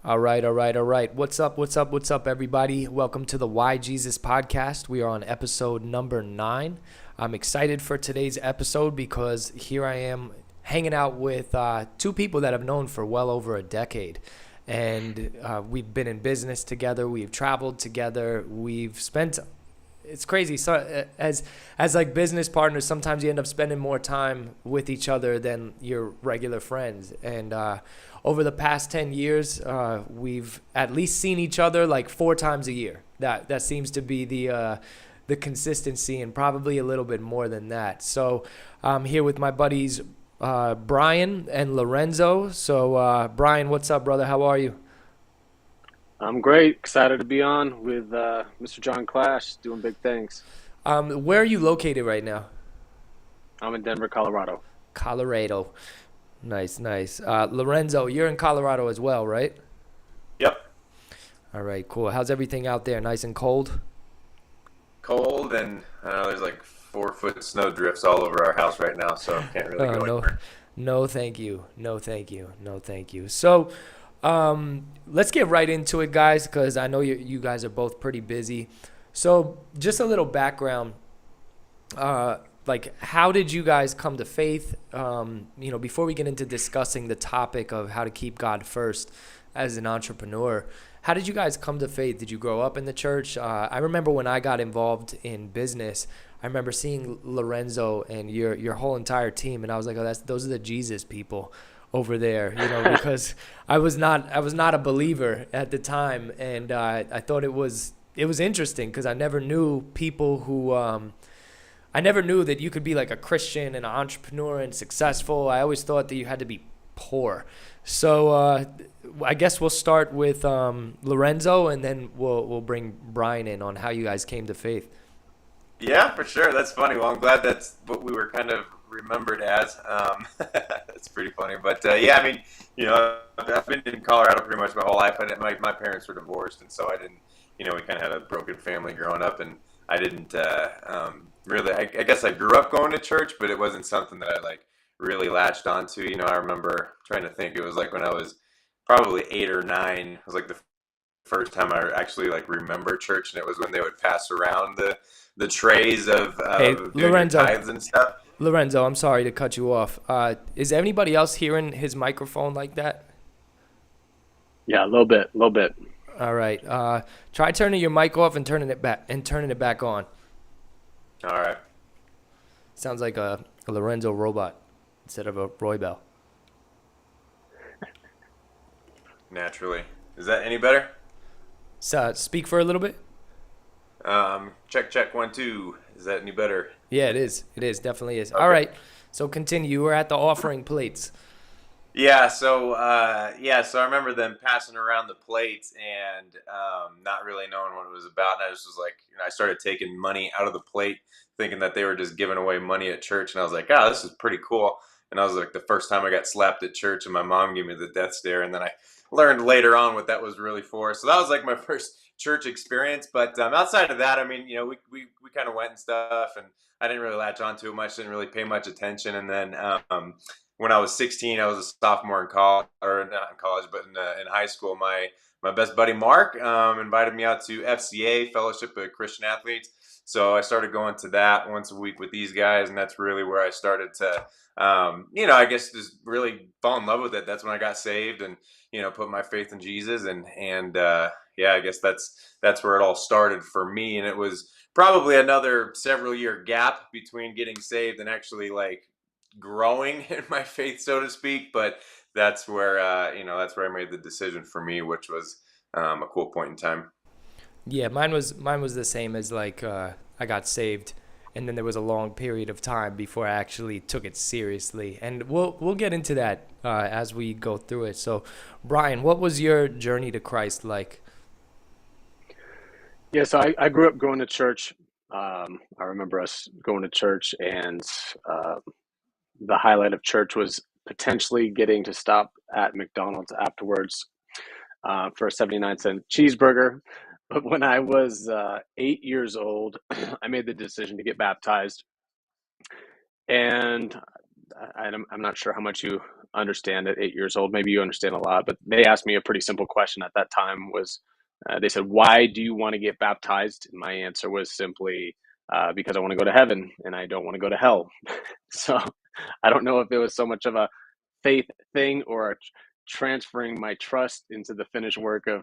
All right, all right, all right. What's up, what's up, what's up, everybody? Welcome to the Why Jesus podcast. We are on episode number 9. I'm excited for today's episode because here I am hanging out with two people that I've known for well over a decade. And we've been in business together, we've traveled together, we've spent it's crazy. So as like business partners, sometimes you end up spending more time with each other than your regular friends. And over the past 10 years, we've at least seen each other like 4 times a year. That seems to be the consistency, and probably a little bit more than that. So I'm here with my buddies Brian and Lorenzo. So Brian, what's up, brother? How are you? I'm great. Excited to be on with Mr. John Clash doing big things. Where are you located right now? I'm in Denver, Colorado. Colorado. Nice, nice. Lorenzo, you're in Colorado as well, right? Yep. All right, cool. How's everything out there? Nice and cold? Cold and there's like 4 foot snow drifts all over our house right now, so can't really go No, anywhere. no, thank you. No, thank you. No, thank you. So, let's get right into it, guys, because I know you guys are both pretty busy. So, just a little background. Like, how did you guys come to faith? Before we get into discussing the topic of how to keep God first as an entrepreneur, how did you guys come to faith? Did you grow up in the church? I remember when I got involved in business, I remember seeing Lorenzo and your whole entire team, and I was like, oh, those are the Jesus people over there, because I was not a believer at the time, and I thought it was interesting because I never knew people who I never knew that you could be like a Christian and an entrepreneur and successful. I always thought that you had to be poor. So I guess we'll start with Lorenzo, and then we'll bring Brian in on how you guys came to faith. Yeah, for sure. That's funny. Well, I'm glad that's what we were kind of remembered as. That's pretty funny. But yeah, I mean, I've been in Colorado pretty much my whole life. My parents were divorced, and so I didn't, we kind of had a broken family growing up, and I didn't really. I guess I grew up going to church, but it wasn't something that I like really latched onto. I remember trying to think. It was like when I was probably 8 or 9. It was like the first time I actually like remember church, and it was when they would pass around the trays Hey, of doing your Lorenzo. tithes and stuff. Lorenzo, I'm sorry to cut you off. Is anybody else hearing his microphone like that? Yeah, a little bit, a little bit. All right. Try turning your mic off and turning it back on. All right, Sounds like a Lorenzo robot instead of a Roy Bell. naturally. Is that any better? So speak for a little bit. Check, check, 1 2. Is that any better? Yeah, it is. It is. Definitely is. All Okay. right. So continue. You were at the offering plates. So I remember them passing around the plates and not really knowing what it was about. And I just was like, I started taking money out of the plate, thinking that they were just giving away money at church. And I was like, this is pretty cool. And I was like, the first time I got slapped at church, and my mom gave me the death stare. And then I learned later on what that was really for. So that was like my first church experience. But outside of that, I mean, we kind of went and stuff, and I didn't really latch onto it much, didn't really pay much attention. And then when I was 16, I was a sophomore in college, or not in college, but in high school. My best buddy Mark invited me out to FCA, Fellowship of Christian Athletes. So I started going to that once a week with these guys, and that's really where I started to, I guess just really fall in love with it. That's when I got saved, and put my faith in Jesus, and yeah, I guess that's where it all started for me. And it was probably another several year gap between getting saved and actually like growing in my faith, so to speak. But that's where I made the decision for me, which was a cool point in time. Yeah, mine was the same as like I got saved, and then there was a long period of time before I actually took it seriously, and we'll get into that as we go through it. So, Brian, what was your journey to Christ like? Yeah, so I grew up going to church. I remember us going to church, and uh, the highlight of church was potentially getting to stop at McDonald's afterwards for a 79-cent cheeseburger. But when I was 8 years old, I made the decision to get baptized. And I'm not sure how much you understand at 8 years old. Maybe you understand a lot, but they asked me a pretty simple question at that time was, they said, why do you want to get baptized? And my answer was simply, because I want to go to heaven and I don't want to go to hell. So I don't know if it was so much of a faith thing or a transferring my trust into the finished work of,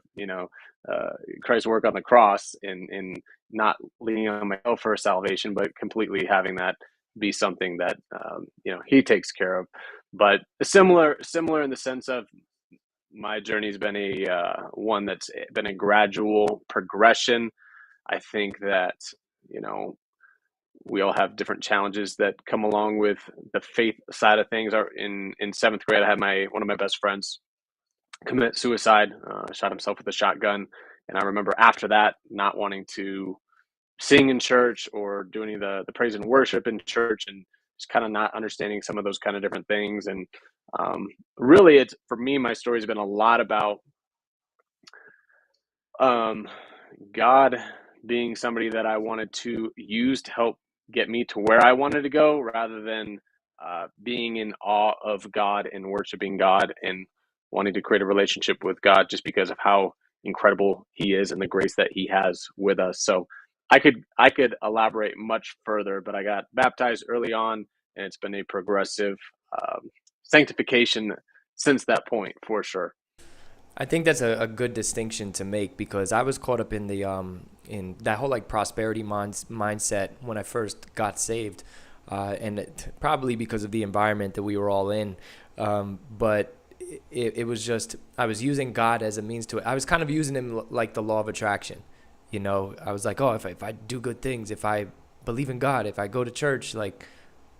Christ's work on the cross, and not leaning on myself for salvation, but completely having that be something that, he takes care of. But similar in the sense of my journey's been one that's been a gradual progression. I think that, you know, we all have different challenges that come along with the faith side of things. In seventh grade, I had one of my best friends commit suicide, shot himself with a shotgun. And I remember after that, not wanting to sing in church or do any of the praise and worship in church, and just kind of not understanding some of those kind of different things. And really, it's, for me, my story has been a lot about God being somebody that I wanted to use to help get me to where I wanted to go, rather than being in awe of God and worshiping God and wanting to create a relationship with God just because of how incredible He is and the grace that He has with us. So I could elaborate much further, but I got baptized early on, and it's been a progressive sanctification since that point, for sure. I think that's a good distinction to make, because I was caught up in the in that whole like prosperity mindset when I first got saved, and probably because of the environment that we were all in. But it was just, I was using God as a means to it. I was kind of using him like the law of attraction. I was like, oh, if I do good things, if I believe in God, if I go to church, like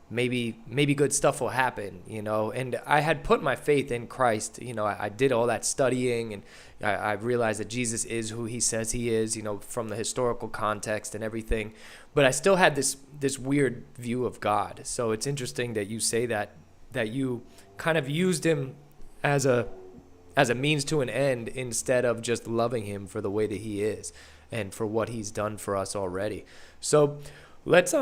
maybe good stuff will happen, and I had put my faith in Christ. I did all that studying, and I realized that Jesus is who he says he is, from the historical context and everything, but I still had this weird view of God. So it's interesting that you say that you kind of used him as a means to an end, instead of just loving him for the way that he is and for what he's done for us already. So let's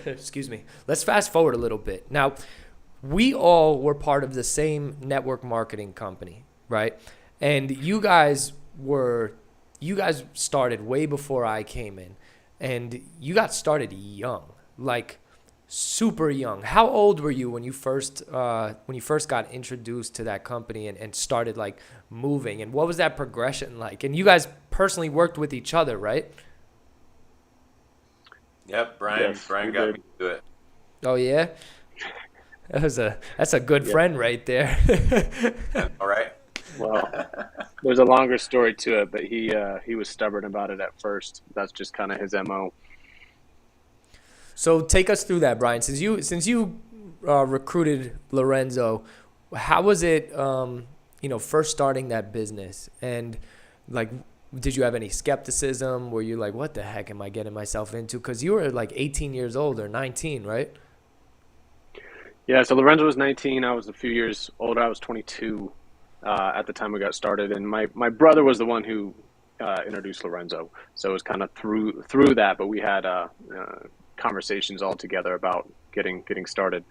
excuse me, let's fast forward a little bit. Now, we all were part of the same network marketing company, right? And you guys started way before I came in, and you got started young, like super young. How old were you when you first got introduced to that company and started like moving? And what was that progression like? And you guys personally worked with each other, right? Yep, Brian. Yes, Brian we got did. me to do it. Oh yeah, that's a good Yeah. friend right there. All right. Well, there's a longer story to it, but he was stubborn about it at first. That's just kind of his MO. So take us through that, Brian. Since you recruited Lorenzo, how was it, first starting that business? And like, did you have any skepticism? Were you like, what the heck am I getting myself into? Because you were like 18 years old or 19, right? Yeah, so Lorenzo was 19. I was a few years older. I was 22 at the time we got started, and my brother was the one who introduced Lorenzo. So it was kind of through that, but we had conversations all together about getting started.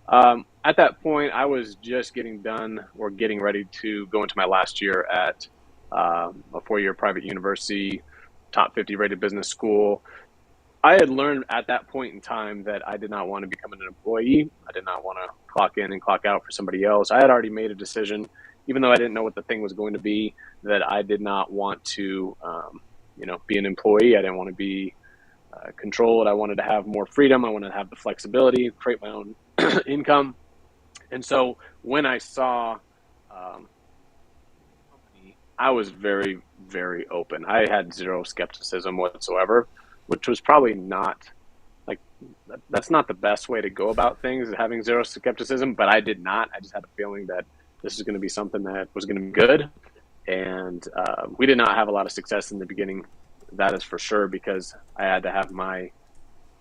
At that point, I was just getting done or getting ready to go into my last year at a 4-year private university, top 50 rated business school. I had learned at that point in time that I did not want to become an employee. I did not want to clock in and clock out for somebody else. I had already made a decision, even though I didn't know what the thing was going to be, that I did not want to, be an employee. I didn't want to be controlled. I wanted to have more freedom. I wanted to have the flexibility, create my own income. And so when I saw I was very, very open. I had zero skepticism whatsoever, which was probably not like, that's not the best way to go about things, having zero skepticism, but I did not. I just had a feeling that this is going to be something that was going to be good. And we did not have a lot of success in the beginning. That is for sure, because I had to have my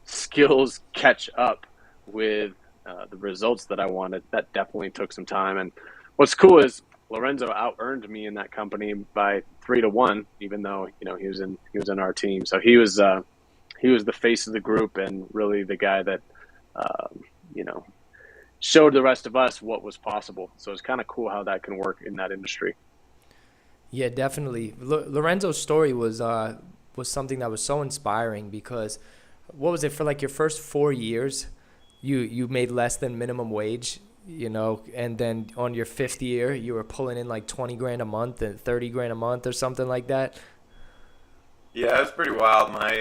skills catch up with the results that I wanted. That definitely took some time. And what's cool is Lorenzo out earned me in that company by 3-1, even though he was in our team. So he was the face of the group, and really the guy that showed the rest of us what was possible. So it's kind of cool how that can work in that industry. Yeah, definitely. Lorenzo's story was something that was so inspiring because what was it for like your first 4 years, you made less than minimum wage, and then on your fifth year you were pulling in like 20 grand a month and 30 grand a month or something like that. Yeah, it was pretty wild. My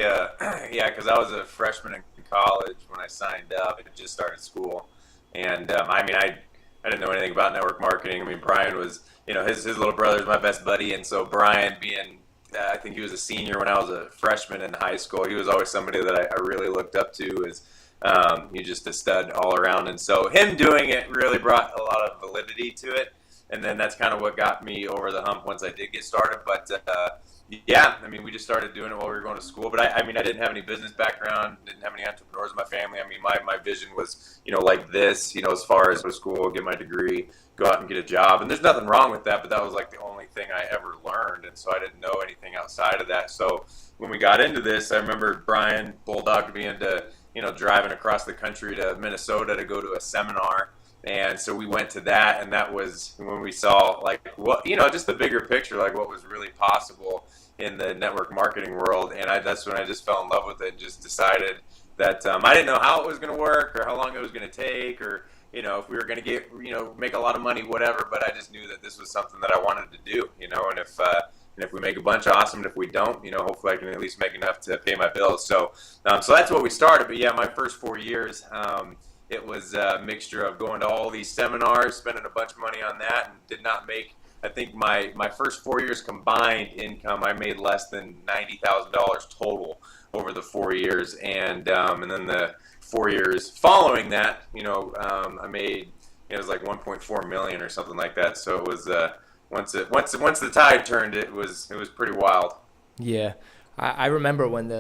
yeah, because I was a freshman in college when I signed up. I just started school, and I mean, I didn't know anything about network marketing. I mean, Brian was, his little brother's my best buddy, and so Brian being, I think he was a senior when I was a freshman in high school. He was always somebody that I really looked up to. As He's just a stud all around, and so him doing it really brought a lot of validity to it. And then that's kind of what got me over the hump once I did get started. But yeah, I mean, we just started doing it while we were going to school. But I mean, I didn't have any business background, didn't have any entrepreneurs in my family. I mean, my vision was, like this, as far as go to school, get my degree, go out and get a job. And there's nothing wrong with that, but that was like the only thing I ever learned. And so I didn't know anything outside of that. So when we got into this, I remember Brian bulldogged me into, driving across the country to Minnesota to go to a seminar. And so we went to that, and that was when we saw like what, just the bigger picture, like what was really possible in the network marketing world. And that's when I just fell in love with it and just decided that I didn't know how it was going to work or how long it was going to take or, if we were going to get, make a lot of money, whatever. But I just knew that this was something that I wanted to do, and if we make a bunch, awesome. And if we don't, hopefully I can at least make enough to pay my bills. So that's what we started. But yeah, my first 4 years, it was a mixture of going to all these seminars, spending a bunch of money on that, and did not make, I think my first 4 years combined income, I made less than $90,000 total over the 4 years. And then the 4 years following that, I made, it was like 1.4 million or something like that. So it was, once the tide turned, it was pretty wild. Yeah, I remember when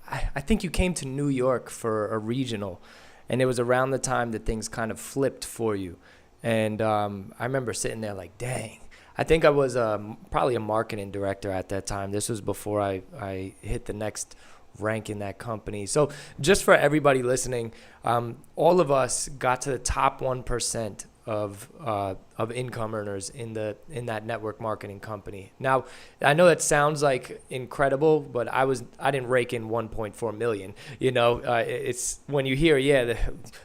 I think you came to New York for a regional, and it was around the time that things kind of flipped for you. And I remember sitting there like, dang. I think I was probably a marketing director at that time. This was before I hit the next rank in that company. So just for everybody listening, all of us got to the top 1% of income earners in that network marketing company. Now, I know that sounds like incredible, but I didn't rake in 1.4 million. It's when you hear the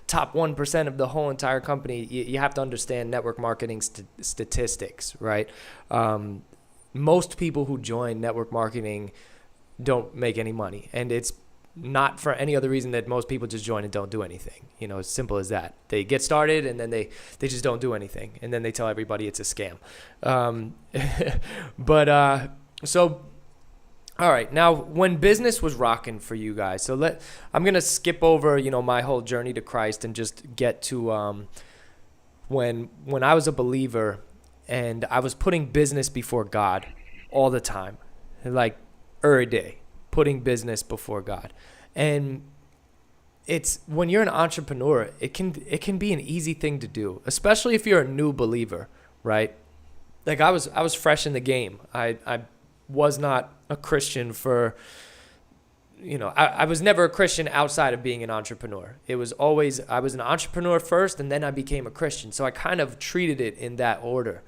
top 1% of the whole entire company, you have to understand network marketing statistics, right? Most people who join network marketing don't make any money, and it's not for any other reason that most people just join and don't do anything. As simple as that. They get started and then they just don't do anything, and then they tell everybody it's a scam. So all right, now when business was rocking for you guys, so I'm gonna skip over my whole journey to Christ and just get to when I was a believer and I was putting business before God all the time, like every day, putting business before God. And it's when you're an entrepreneur, it can be an easy thing to do, especially if you're a new believer, right? Like I was fresh in the game. I was not a Christian for, I was never a Christian outside of being an entrepreneur. It was always, I was an entrepreneur first and then I became a Christian. So I kind of treated it in that order.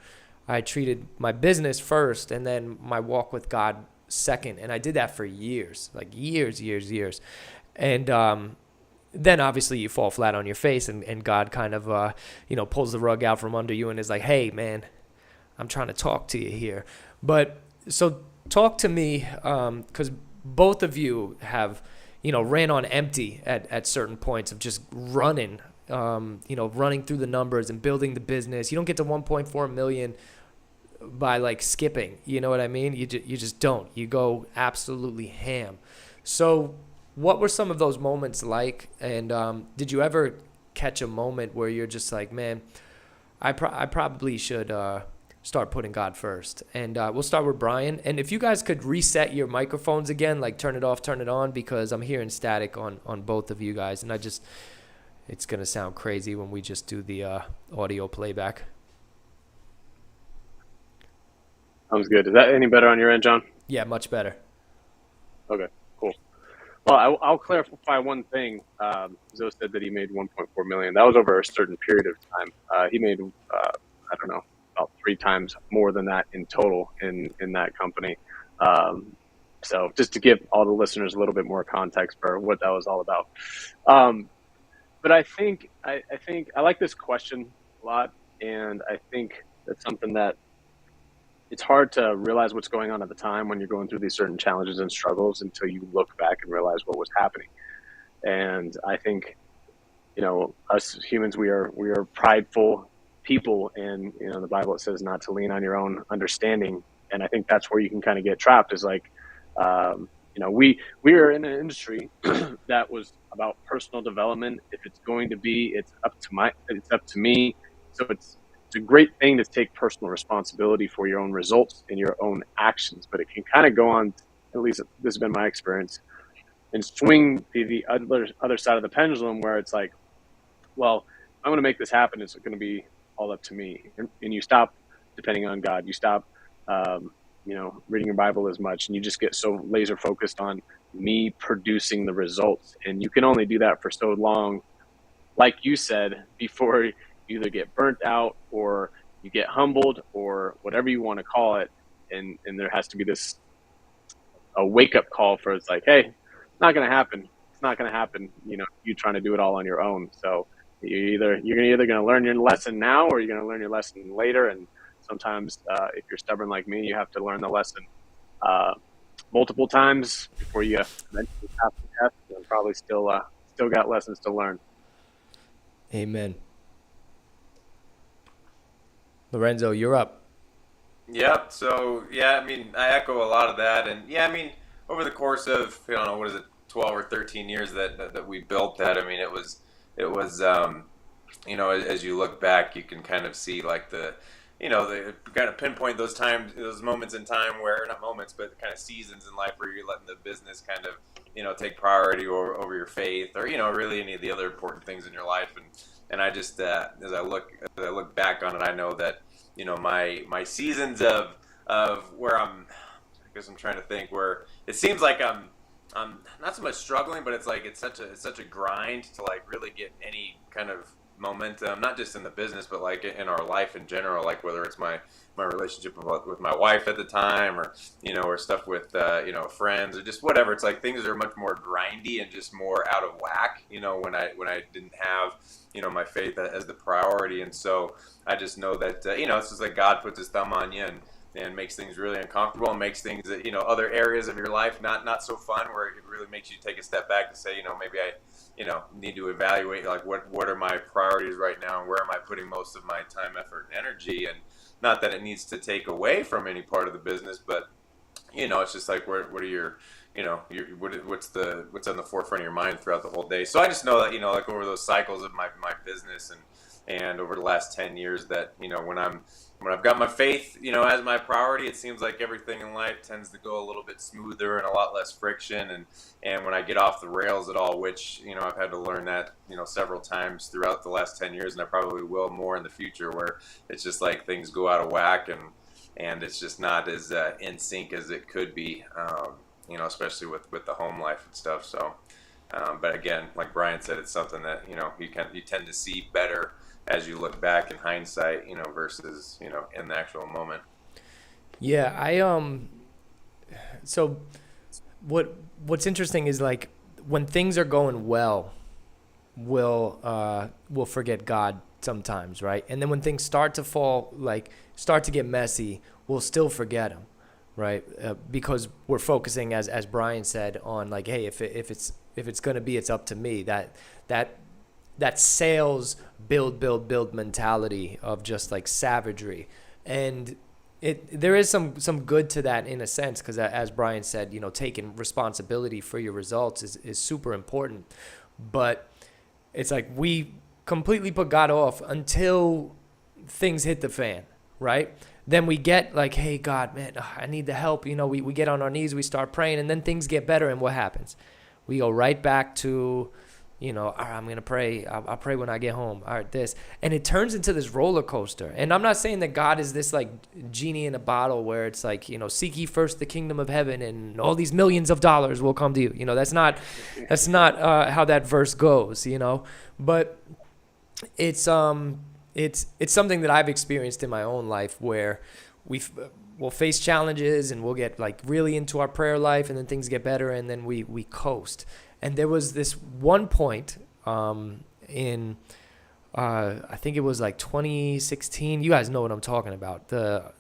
I treated my business first and then my walk with God second. And I did that for years, like years. And then obviously you fall flat on your face and God kind of, pulls the rug out from under you and is like, hey, man, I'm trying to talk to you here. But so talk to me, because both of you have, ran on empty at certain points of just running, running through the numbers and building the business. You don't get to 1.4 million by like skipping, you know what I mean? You just don't. You go absolutely ham. So what were some of those moments like? And did you ever catch a moment where you're just like, man, I probably should start putting God first? And we'll start with Brian. And if you guys could reset your microphones again, like turn it off, turn it on, because I'm hearing static on both of you guys. And it's going to sound crazy when we just do the audio playback. Sounds good. Is that any better on your end, John? Yeah, much better. Okay, cool. Well, I'll clarify one thing. Zoe said that he made 1.4 million. That was over a certain period of time. He made, I don't know, about 3 times more than that in total in that company. So just to give all the listeners a little bit more context for what that was all about. Um, but I think I like this question a lot, and I think that's something that it's hard to realize what's going on at the time when you're going through these certain challenges and struggles until you look back and realize what was happening. And I think, us humans, we are prideful people, and the Bible, it says not to lean on your own understanding. And I think that's where you can kind of get trapped, is like, we are in an industry that was about personal development. If it's going to be, it's up to me. So it's a great thing to take personal responsibility for your own results and your own actions, but it can kind of go on, at least this has been my experience, and swing the other side of the pendulum, where it's like, well, I'm going to make this happen. It's going to be all up to me. And you stop depending on God. You stop, reading your Bible as much, and you just get so laser focused on me producing the results. And you can only do that for so long, like you said, before you either get burnt out or you get humbled or whatever you want to call it. And there has to be a wake up call for, it's like, hey, it's not going to happen. It's not going to happen. You trying to do it all on your own. So you're either going to learn your lesson now, or you're going to learn your lesson later. And sometimes, if you're stubborn like me, you have to learn the lesson multiple times before you eventually pass the test, and probably still got lessons to learn. Amen. Lorenzo, you're up. Yep. So yeah, I mean, I echo a lot of that, and yeah, I mean, over the course of, I don't know, what is it, 12 or 13 years that we built that. I mean, it was as you look back, you can kind of see like the kind of pinpoint those times, those moments in time where, not moments, but kind of seasons in life where you're letting the business kind of, take priority over your faith, or, really any of the other important things in your life. And I just, as I look back on it, I know that, my seasons of where I guess I'm trying to think, where it seems like I'm not so much struggling, but it's like it's such a grind to like really get any kind of momentum, not just in the business, but like in our life in general. Like whether it's my relationship with my wife at the time, or or stuff with friends, or just whatever. It's like things are much more grindy and just more out of whack. When I didn't have my faith as the priority, and so I just know that it's just like God puts His thumb on you and makes things really uncomfortable, and makes things that other areas of your life not so fun, where it really makes you take a step back and say, maybe I need to evaluate, like, what are my priorities right now, and where am I putting most of my time, effort, and energy. And not that it needs to take away from any part of the business, but it's just like, what are your what's on the forefront of your mind throughout the whole day. So I just know that like over those cycles of my business, and over the last 10 years, that when I've got my faith as my priority, it seems like everything in life tends to go a little bit smoother and a lot less friction. And when I get off the rails at all, which I've had to learn that several times throughout the last 10 years, and I probably will more in the future, where it's just like things go out of whack, and it's just not as in sync as it could be, especially with the home life and stuff. So but again, like Brian said, it's something that you tend to see better as you look back in hindsight, versus in the actual moment. Yeah, so what's interesting is, like, when things are going well, we'll forget God sometimes, right? And then when things start to get messy, we'll still forget Him, right? Because we're focusing, as Brian said, on like, hey, if it's gonna be, it's up to me. That sales build mentality of just like savagery, and there is some good to that in a sense, because as Brian said, taking responsibility for your results is super important. But it's like we completely put God off until things hit the fan, right? Then we get like, hey, God, man, I need the help. We get on our knees, we start praying, and then things get better, and what happens? We go right back to You know, all right, I'm gonna pray. I'll pray when I get home. All right, this, and it turns into this roller coaster. And I'm not saying that God is this like genie in a bottle where it's like, you know, seek ye first the kingdom of heaven and all these millions of dollars will come to you. You know, that's not how that verse goes. You know, but it's something that I've experienced in my own life where we'll face challenges and we'll get like really into our prayer life, and then things get better, and then we coast. And there was this one point in I think it was like 2016. You guys know what I'm talking about. The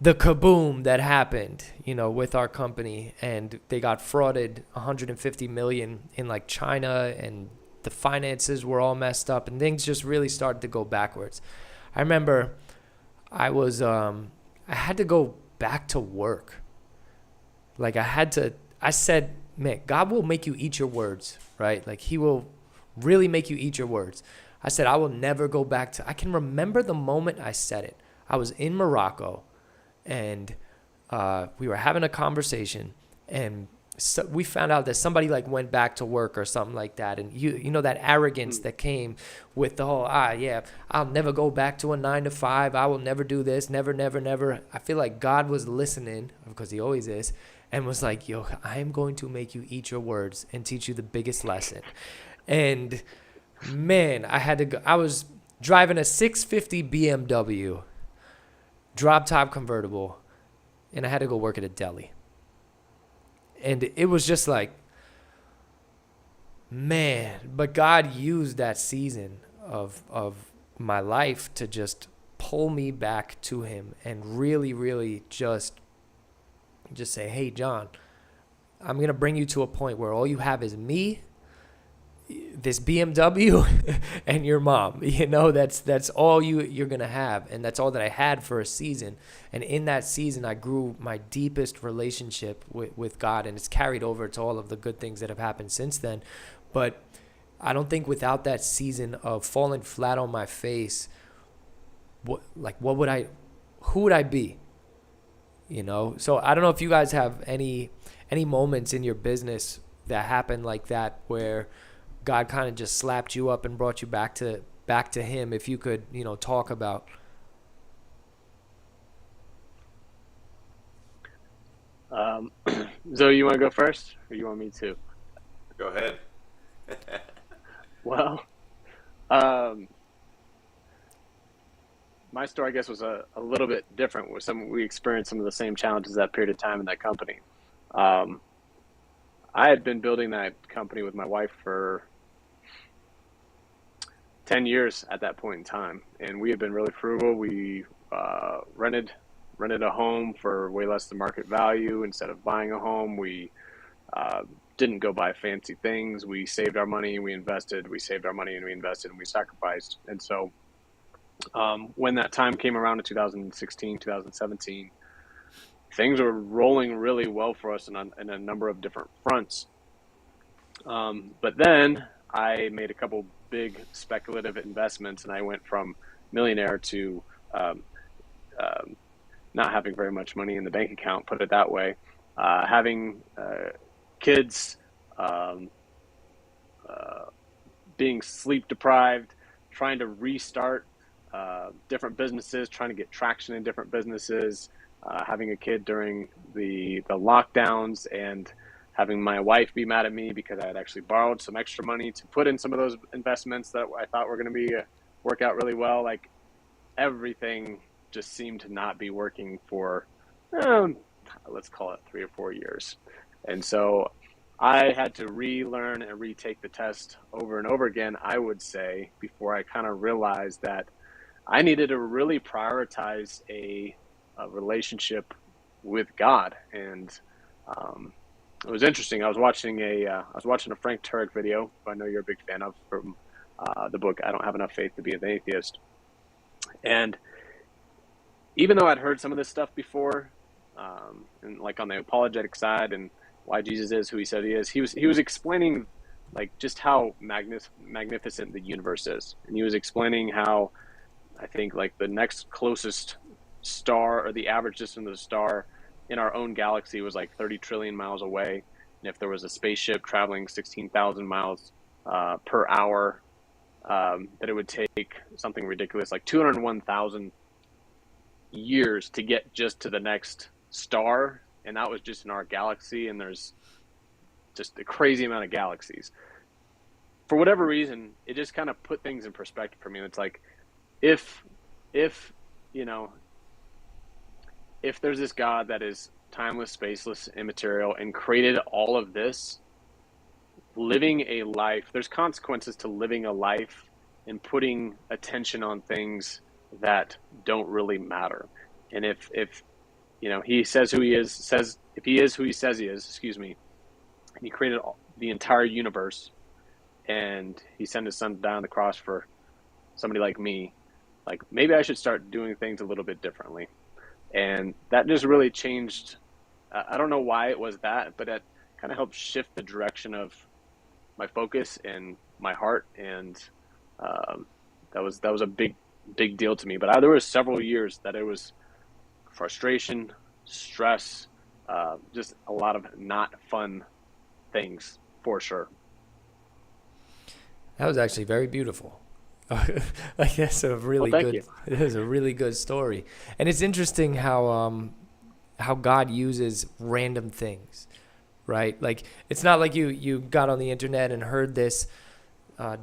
kaboom that happened, you know, with our company, and they got frauded 150 million in like China, and the finances were all messed up, and things just really started to go backwards. I remember I had to go back to work. Like I said, man, God will make you eat your words, right? Like he will really make you eat your words. I said, I will never go back I can remember the moment I said it. I was in Morocco, and we were having a conversation, and so we found out that somebody like went back to work or something like that. And you know, that arrogance that came with the whole, yeah, I'll never go back to a 9 to 5. I will never do this. Never, never, never. I feel like God was listening, because he always is, and was like, yo, I am going to make you eat your words and teach you the biggest lesson. And man, I was driving a 650 BMW, drop top convertible, and I had to go work at a deli. And it was just like, man, but God used that season of my life to just pull me back to him and really, really just say, hey, John, I'm going to bring you to a point where all you have is me, this BMW, and your mom. You know, that's all you're going to have. And that's all that I had for a season. And in that season, I grew my deepest relationship with God, and it's carried over to all of the good things that have happened since then. But I don't think without that season of falling flat on my face, who would I be? You know, so I don't know if you guys have any moments in your business that happened like that, where God kind of just slapped you up and brought you back to him. If you could, you know, talk about. Zoe, you want to go first, or you want me to? Go ahead. Well, my story, I guess, was a little bit different. We experienced some of the same challenges that period of time in that company. I had been building that company with my wife for 10 years at that point in time, and we had been really frugal. We rented a home for way less than market value. Instead of buying a home, we didn't go buy fancy things. We saved our money, we invested. We saved our money and we invested, and we sacrificed. And so when that time came around in 2016, 2017, things were rolling really well for us in a number of different fronts. But then I made a couple big speculative investments, and I went from millionaire to not having very much money in the bank account, put it that way, having kids, being sleep deprived, trying to restart different businesses, trying to get traction in different businesses, having a kid during the lockdowns, and having my wife be mad at me because I had actually borrowed some extra money to put in some of those investments that I thought were going to work out really well. Like, everything just seemed to not be working for, let's call it 3 or 4 years. And so I had to relearn and retake the test over and over again, I would say, before I kind of realized that I needed to really prioritize a relationship with God. And it was interesting. I was watching a Frank Turek video, who I know you're a big fan of, from the book I Don't Have Enough Faith to Be an Atheist. And even though I'd heard some of this stuff before, and like on the apologetic side, and why Jesus is who he said he is, he was explaining like just how magnificent the universe is. And he was explaining how, I think, like the next closest star, or the average distance of the star in our own galaxy, was like 30 trillion miles away. And if there was a spaceship traveling 16,000 miles per hour, that it would take something ridiculous like 201,000 years to get just to the next star. And that was just in our galaxy. And there's just a crazy amount of galaxies. For whatever reason, it just kind of put things in perspective for me. It's like, if you know, if there's this God that is timeless, spaceless, immaterial, and created all of this, living a life, there's consequences to living a life and putting attention on things that don't really matter. And if you know, he says who he is, says if he is who he says he is, excuse me, and he created the entire universe, and he sent his son down the cross for somebody like me, like maybe I should start doing things a little bit differently. And that just really changed. I don't know why it was that, but it kind of helped shift the direction of my focus and my heart. And that was a big deal to me. But there was several years that it was frustration, stress, just a lot of not fun things for sure. That was actually very beautiful. Like that's a really Well, thank good. you. It is a really good story, and it's interesting how God uses random things, right? Like it's not like you got on the internet and heard this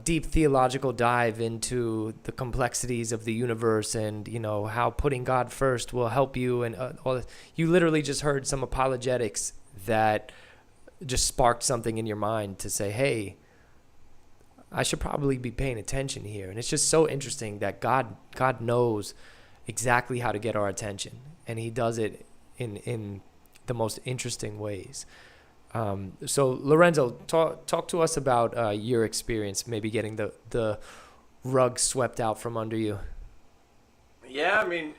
deep theological dive into the complexities of the universe and you know how putting God first will help you and all this. You literally just heard some apologetics that just sparked something in your mind to say, hey, I should probably be paying attention here. And it's just so interesting that God knows exactly how to get our attention, and he does it in the most interesting ways. So Lorenzo, talk to us about your experience, maybe getting the rug swept out from under you. Yeah, I mean,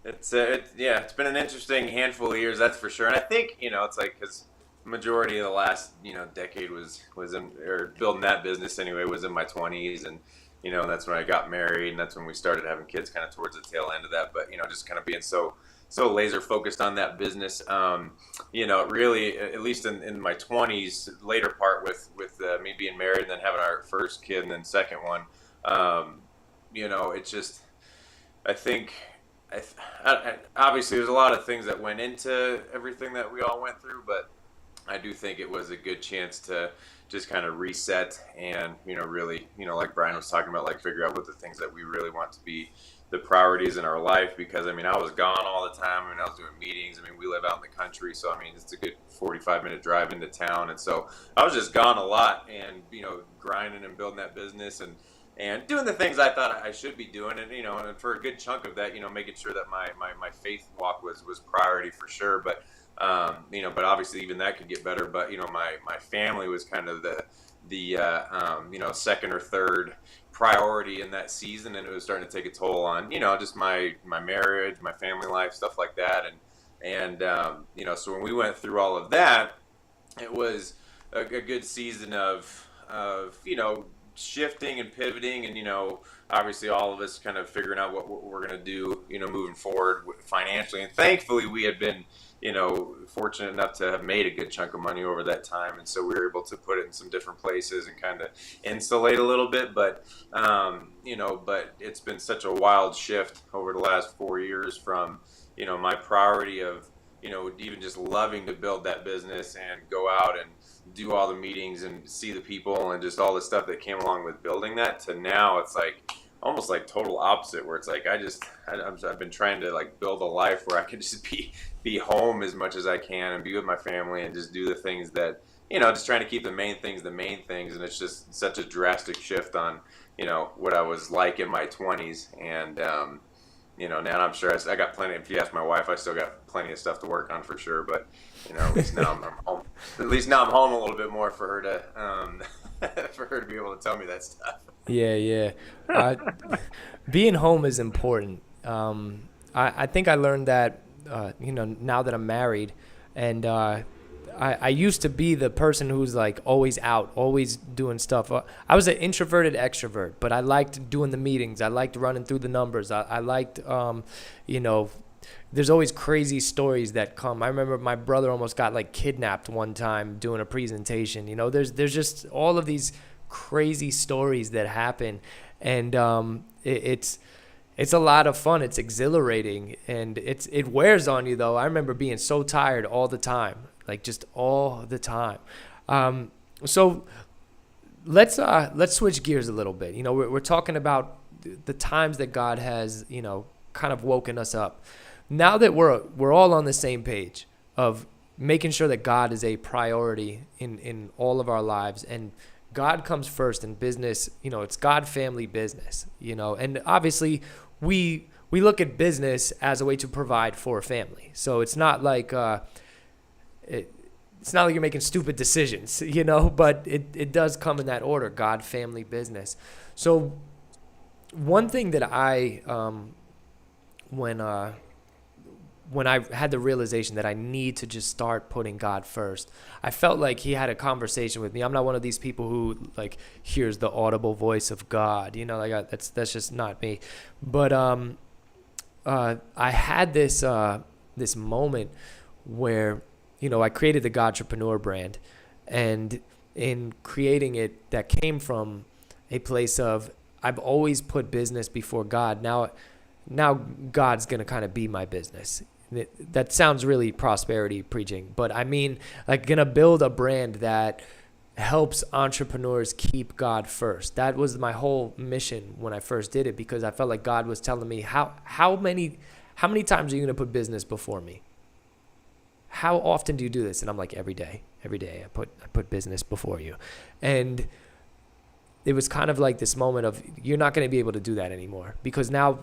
it's been an interesting handful of years, that's for sure. And I think it's like because majority of the last decade was in, or building that business anyway, was in my 20s, and that's when I got married, and that's when we started having kids, kind of towards the tail end of that. But just kind of being so laser focused on that business, really, at least in my 20s, later part with me being married and then having our first kid and then second one, it's just, I think, obviously there's a lot of things that went into everything that we all went through, but I do think it was a good chance to just kind of reset and, really, like Brian was talking about, like figure out what the things that we really want to be the priorities in our life. Because, I was gone all the time. I was doing meetings. We live out in the country. So, it's a good 45-minute drive into town. And so I was just gone a lot and, grinding and building that business and doing the things I thought I should be doing. And, and for a good chunk of that, making sure that my faith walk was priority for sure. But, but obviously even that could get better. But, my family was kind of the second or third priority in that season. And it was starting to take a toll on, just my marriage, my family life, stuff like that. And so when we went through all of that, it was a good season of shifting and pivoting and, obviously all of us kind of figuring out what we're going to do, moving forward financially. And thankfully we had been, fortunate enough to have made a good chunk of money over that time. And so we were able to put it in some different places and kind of insulate a little bit. But, but it's been such a wild shift over the last 4 years from, my priority of, even just loving to build that business and go out and do all the meetings and see the people and just all the stuff that came along with building that, to now it's like almost like total opposite, where it's like I've been trying to like build a life where I can just be home as much as I can and be with my family and just do the things that, just trying to keep the main things. And it's just such a drastic shift on, what I was like in my 20s. And, now I'm sure I got plenty. If you ask my wife, I still got plenty of stuff to work on for sure. But, at least now I'm home. At least now I'm home a little bit more for her to, for her to be able to tell me that stuff. Yeah. Being home is important. I think I learned that, now that I'm married, and I used to be the person who's like always out, always doing stuff. I was an introverted extrovert, but I liked doing the meetings. I liked running through the numbers. I liked, there's always crazy stories that come. I remember my brother almost got like kidnapped one time doing a presentation. You know, there's just all of these crazy stories that happen, and it's a lot of fun. It's exhilarating, and it wears on you though. I remember being so tired all the time, like just all the time. So let's switch gears a little bit. You know, we're talking about the times that God has, you know, kind of woken us up. Now that we're all on the same page of making sure that God is a priority in all of our lives, and God comes first in business. You know, it's God family business, you know, and obviously we look at business as a way to provide for a family. So it's not like it's not like you're making stupid decisions, you know, but it does come in that order: God, family, business. So one thing that I when I had the realization that I need to just start putting God first, I felt like he had a conversation with me. I'm not one of these people who like hears the audible voice of God, you know, like that's just not me. But I had this moment where, you know, I created the Godtrepreneur brand, and in creating it, that came from a place of I've always put business before God. Now God's going to kind of be my business. That sounds really prosperity preaching, but I mean, like, going to build a brand that helps entrepreneurs keep God first. That was my whole mission when I first did it, because I felt like God was telling me, how many times are you going to put business before me? How often do you do this? And I'm like, every day I put business before you. And it was kind of like this moment of, you're not going to be able to do that anymore, because now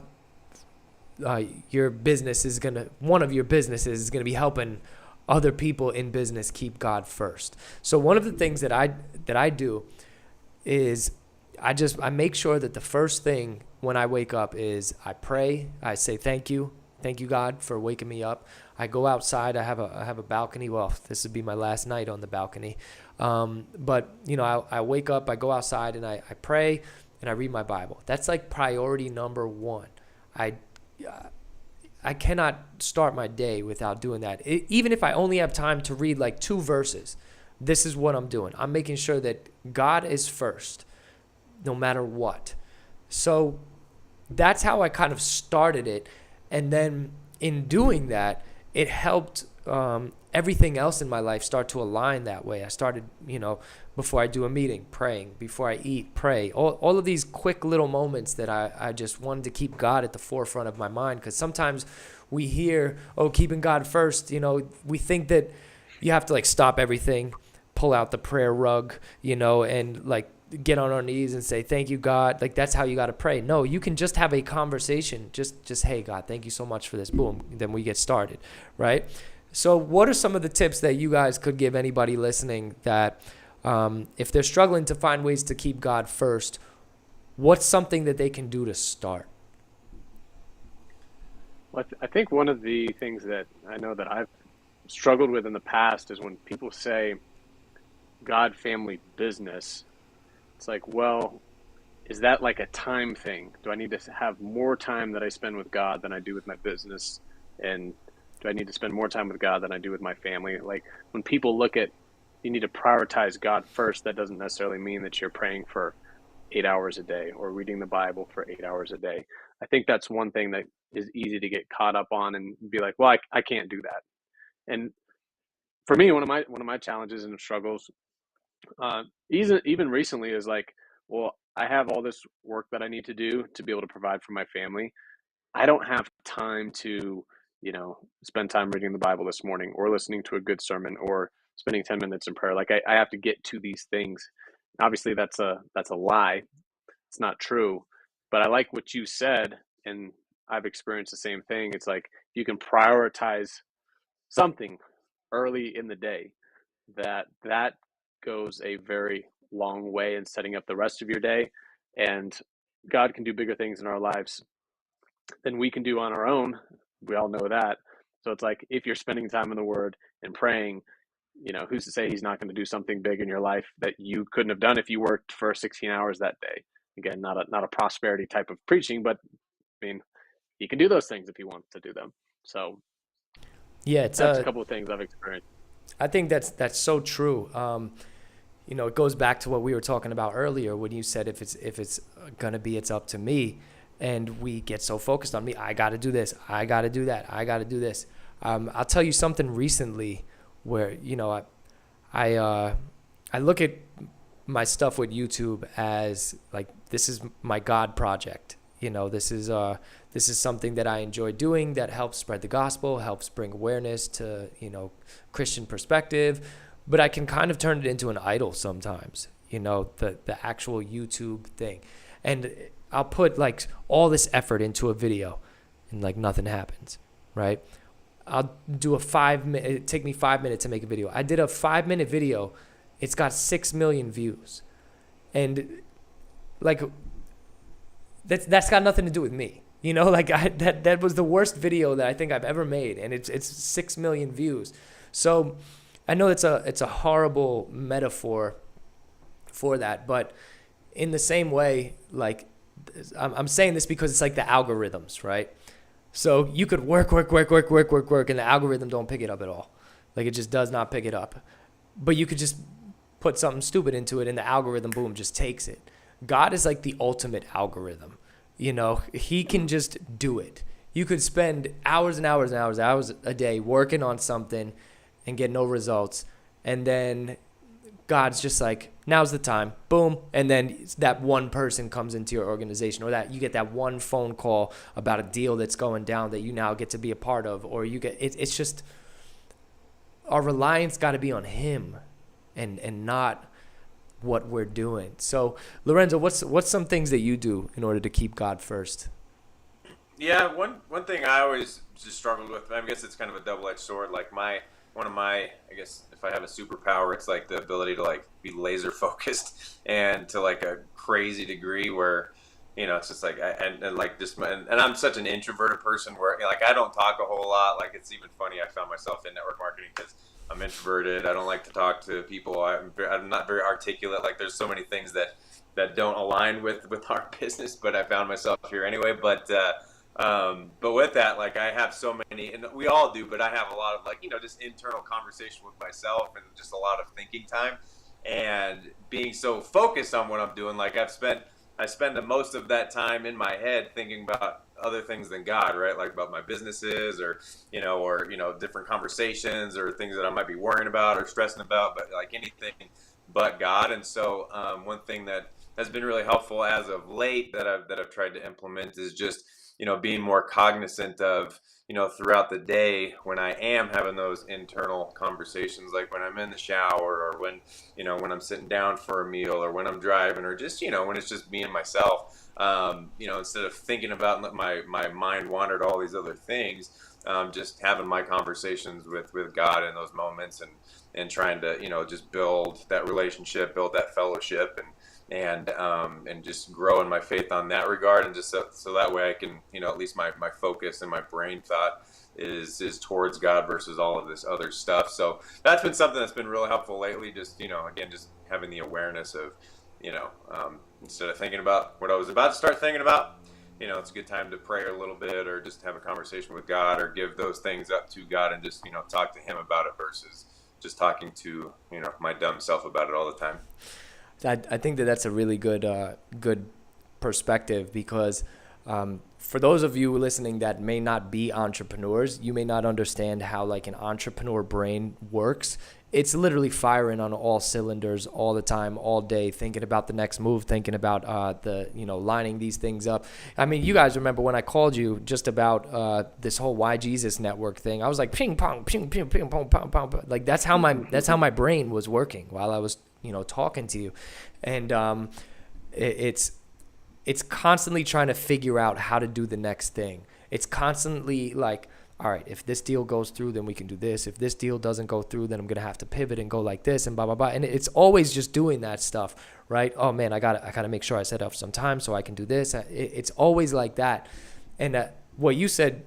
your business is one of your businesses is going to be helping other people in business keep God first. So one of the things that I do is I make sure that the first thing when I wake up is I pray. I say thank you God for waking me up. I go outside. I have a balcony. Well, this would be my last night on the balcony. But you know, I wake up, I go outside, and I pray and I read my Bible. That's like priority number one. I cannot start my day without doing that. Even if I only have time to read like 2 verses, this is what I'm doing. I'm making sure that God is first, no matter what. So that's how I kind of started it. And then in doing that, it helped everything else in my life start to align that way. I started, you know, before I do a meeting, praying. Before I eat, pray. All of these quick little moments that I just wanted to keep God at the forefront of my mind. Because sometimes we hear, oh, keeping God first, you know, we think that you have to like stop everything, pull out the prayer rug, you know, and like get on our knees and say, thank you, God. Like, that's how you got to pray. No, you can just have a conversation. Just, hey, God, thank you so much for this. Boom. Then we get started, right? So what are some of the tips that you guys could give anybody listening that if they're struggling to find ways to keep God first, what's something that they can do to start? Well, I think one of the things that I know that I've struggled with in the past is when people say God family business, it's like, well, is that like a time thing? Do I need to have more time that I spend with God than I do with my business? And do I need to spend more time with God than I do with my family? Like, when people look at, you need to prioritize God first, that doesn't necessarily mean that you're praying for 8 hours a day or reading the Bible for 8 hours a day. I think that's one thing that is easy to get caught up on and be like, well, I can't do that. And for me, one of my challenges and struggles, even recently, is like, well, I have all this work that I need to do to be able to provide for my family. I don't have time to, you know, spend time reading the Bible this morning or listening to a good sermon or spending 10 minutes in prayer. Like, I have to get to these things. Obviously that's a lie. It's not true. But I like what you said, and I've experienced the same thing. It's like, you can prioritize something early in the day, that goes a very long way in setting up the rest of your day. And God can do bigger things in our lives than we can do on our own. We all know that. So it's like, if you're spending time in the Word and praying, you know, who's to say he's not going to do something big in your life that you couldn't have done if you worked for 16 hours that day? Again, not a prosperity type of preaching, but I mean, he can do those things if he wants to do them. So Yeah, it's that's a couple of things I've experienced. I think that's so true. It goes back to what we were talking about earlier when you said if it's gonna be, it's up to me, and we get so focused on me. I got to do this. I got to do that. I got to do this. I'll tell you something recently where I look at my stuff with YouTube as like this is my God project. This is something that I enjoy doing that helps spread the gospel, helps bring awareness to, Christian perspective, but I can kind of turn it into an idol sometimes, the actual YouTube thing. And I'll put like all this effort into a video and like nothing happens, right? I'll do it take me 5 minutes to make a video. I did a 5-minute video. It's got 6 million views. And like, that's got nothing to do with me. That was the worst video that I think I've ever made, and it's 6 million views. So I know it's a horrible metaphor for that, but in the same way, like I'm saying this because it's like the algorithms, right? So you could work, and the algorithm don't pick it up at all. Like it just does not pick it up. But you could just put something stupid into it, and the algorithm, boom, just takes it. God is like the ultimate algorithm. He can just do it. You could spend hours and hours and hours a day working on something and get no results. And then God's just like, now's the time, boom. And then that one person comes into your organization, or that you get that one phone call about a deal that's going down that you now get to be a part of, or you get, it's just, our reliance got to be on him and not what we're doing. So Lorenzo, what's some things that you do in order to keep God first? Yeah, one thing I always just struggled with, I guess it's kind of a double-edged sword. Like one of my, I guess if I have a superpower, it's like the ability to like be laser focused and to like a crazy degree where, it's just like, and I'm such an introverted person where like I don't talk a whole lot. Like it's even funny, I found myself in network marketing because I'm introverted. I don't like to talk to people. I'm not very articulate. Like there's so many things that don't align with our business, but I found myself here anyway. But with that, like I have so many, and we all do, but I have a lot of like, just internal conversation with myself and just a lot of thinking time and being so focused on what I'm doing. Like I spend the most of that time in my head thinking about other things than God, right? Like about my businesses or different conversations or things that I might be worrying about or stressing about, but like anything but God. And so one thing that has been really helpful as of late that I've tried to implement is just, being more cognizant of, throughout the day when I am having those internal conversations, like when I'm in the shower or when I'm sitting down for a meal or when I'm driving or just, when it's just me and myself, instead of thinking about my mind wander to all these other things, just having my conversations with God in those moments and trying to, just build that relationship, build that fellowship and just grow in my faith on that regard, and just so that way I can, at least my focus and my brain thought is towards God versus all of this other stuff. So that's been something that's been really helpful lately. Just, again, just having the awareness of, instead of thinking about what I was about to start thinking about, it's a good time to pray a little bit or just have a conversation with God or give those things up to God and just, talk to him about it versus just talking to, my dumb self about it all the time. I think that's a really good perspective because for those of you listening that may not be entrepreneurs, you may not understand how like an entrepreneur brain works. It's literally firing on all cylinders all the time, all day, thinking about the next move, thinking about lining these things up. I mean, you guys remember when I called you just about this whole Why Jesus Network thing? I was like ping pong, ping ping ping pong, pong pong. Like that's how my brain was working while I was talking to you, and it's constantly trying to figure out how to do the next thing. It's constantly like, all right, if this deal goes through, then we can do this. If this deal doesn't go through, then I'm going to have to pivot and go like this and blah, blah, blah. And it's always just doing that stuff, right? Oh man, I got to make sure I set up some time so I can do this. It's always like that. And what you said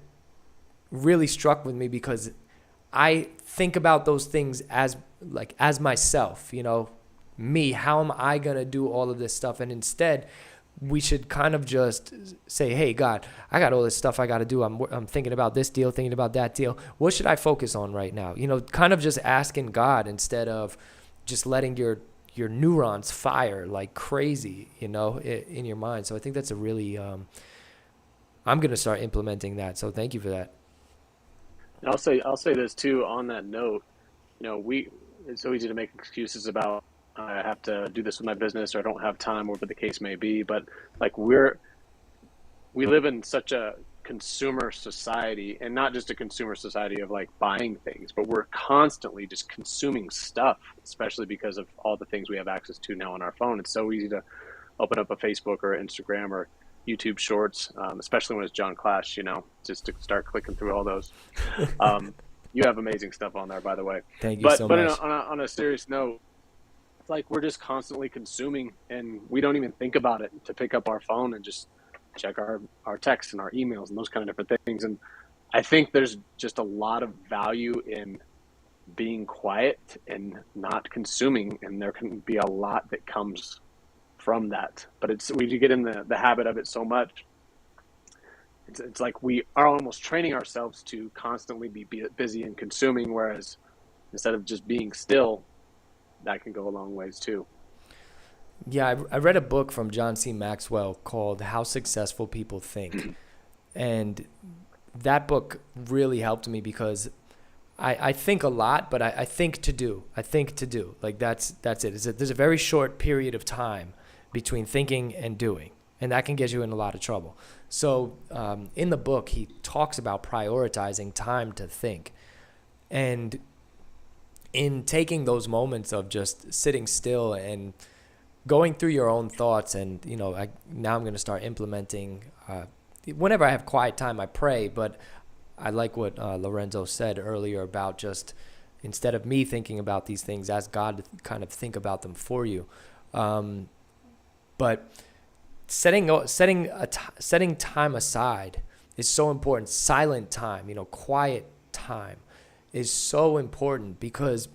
really struck with me because I think about those things as myself, me, how am I going to do all of this stuff? And instead we should kind of just say, hey, God, I got all this stuff I got to do. I'm thinking about this deal, thinking about that deal. What should I focus on right now? Kind of just asking God instead of just letting your neurons fire like crazy, in your mind. So I think that's a really, I'm going to start implementing that. So thank you for that. And I'll say this too on that note. It's so easy to make excuses about I have to do this with my business or I don't have time, whatever the case may be. But like we live in such a consumer society, and not just a consumer society of like buying things, but we're constantly just consuming stuff, especially because of all the things we have access to now on our phone. It's so easy to open up a Facebook or Instagram or YouTube Shorts, especially when it's John Clash, just to start clicking through all those. You have amazing stuff on there, by the way. Thank you so much. But on a serious note, it's like we're just constantly consuming, and we don't even think about it to pick up our phone and just check our texts and our emails and those kind of different things. And I think there's just a lot of value in being quiet and not consuming, and there can be a lot that comes from that. But we get in the habit of it so much. It's like we are almost training ourselves to constantly be busy and consuming, whereas instead of just being still, that can go a long ways too. Yeah, I read a book from John C. Maxwell called How Successful People Think. And that book really helped me because I think a lot, but I think to do. I think to do. Like that's it. There's a very short period of time between thinking and doing, and that can get you in a lot of trouble. So in the book, he talks about prioritizing time to think. And in taking those moments of just sitting still and going through your own thoughts, and now I'm going to start implementing. Whenever I have quiet time, I pray. But I like what Lorenzo said earlier about just instead of me thinking about these things, ask God to kind of think about them for you. But setting time aside is so important. Silent time, quiet time is so important because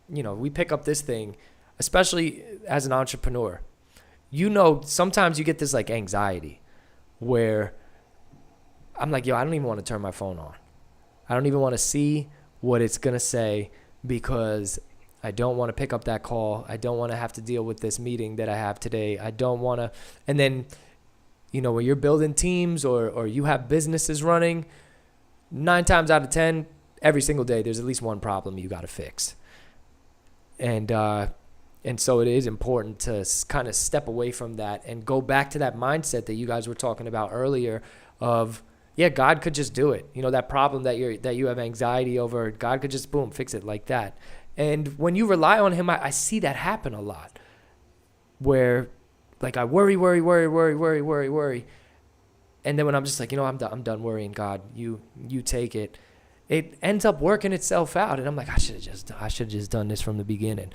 we pick up this thing. Especially as an entrepreneur, sometimes you get this like anxiety where I'm like, I don't even want to turn my phone on. I don't even want to see what it's going to say because I don't want to pick up that call. I don't want to have to deal with this meeting that I have today. I don't want to. And then, when you're building teams or you have businesses running, 9 times out of 10, every single day, there's at least one problem you got to fix. And so it is important to kind of step away from that and go back to that mindset that you guys were talking about earlier of, God could just do it. That problem that you have anxiety over, God could just, boom, fix it like that. And when you rely on him, I see that happen a lot where like I worry. And then when I'm just like, I'm done worrying, God, you take it. It ends up working itself out, and I'm like, I should have just done this from the beginning,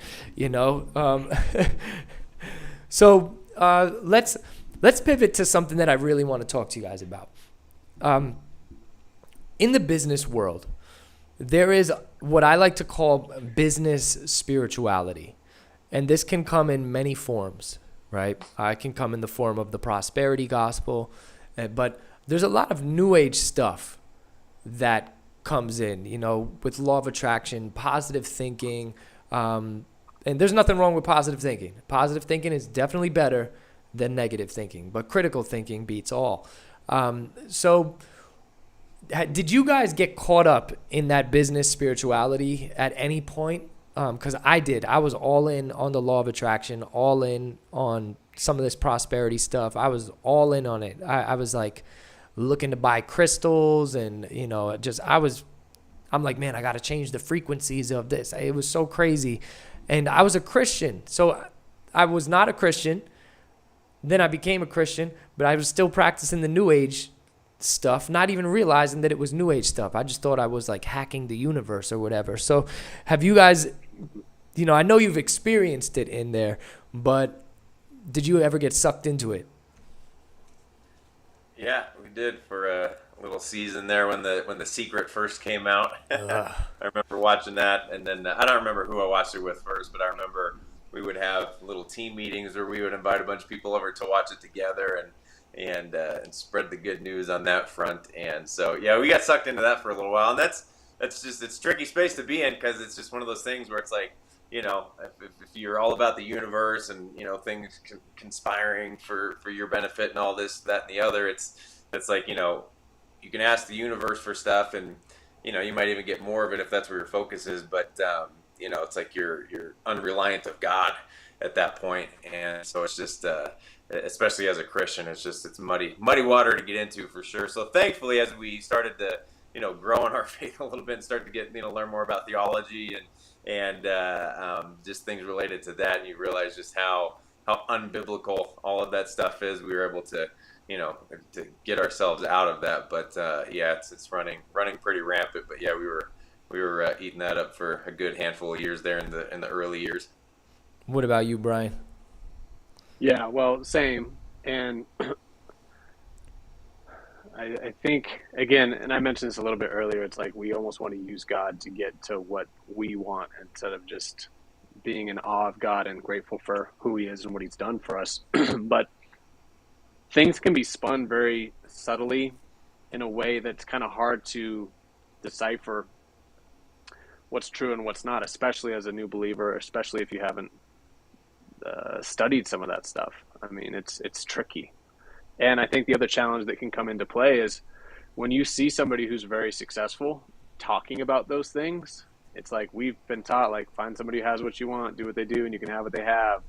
So let's pivot to something that I really want to talk to you guys about. In the business world, there is what I like to call business spirituality, and this can come in many forms, right? I can come in the form of the prosperity gospel, but there's a lot of new age stuff that comes in, with law of attraction, positive thinking. And there's nothing wrong with positive thinking. Positive thinking is definitely better than negative thinking, but critical thinking beats all. So did you guys get caught up in that business spirituality at any point? Because I did. I was all in on the law of attraction, all in on some of this prosperity stuff. I was all in on it. I was like, looking to buy crystals and, I'm like, man, I got to change the frequencies of this. It was so crazy. And I was a Christian. So I was not a Christian. Then I became a Christian, but I was still practicing the new age stuff, not even realizing that it was new age stuff. I just thought I was like hacking the universe or whatever. So have you guys, I know you've experienced it in there, but did you ever get sucked into it? Yeah, we did for a little season there when the Secret first came out. I remember watching that, and then I don't remember who I watched it with first, but I remember we would have little team meetings where we would invite a bunch of people over to watch it together and spread the good news on that front. And so yeah, we got sucked into that for a little while, and that's just, it's a tricky space to be in, because it's just one of those things where it's like, if you're all about the universe and things conspiring for your benefit and all this, that, and the other, it's like, you can ask the universe for stuff, and you might even get more of it if that's where your focus is, but it's like you're unreliant of God at that point. And so it's just especially as a Christian, it's muddy water to get into for sure. So thankfully, as we started to grow in our faith a little bit and start to get learn more about theology and just things related to that, and you realize just how unbiblical all of that stuff is, we were able to to get ourselves out of that. But yeah, it's running pretty rampant. But yeah, we were eating that up for a good handful of years there in the early years. What about you, Brian? Yeah, well, same. And I think, again, and I mentioned this a little bit earlier, it's like we almost want to use God to get to what we want, instead of just being in awe of God and grateful for who he is and what he's done for us. But things can be spun very subtly in a way that's kind of hard to decipher what's true and what's not, especially as a new believer, especially if you haven't studied some of that stuff. I mean, it's tricky. And I think the other challenge that can come into play is when you see somebody who's very successful talking about those things, it's like we've been taught, like, find somebody who has what you want, do what they do, and you can have what they have.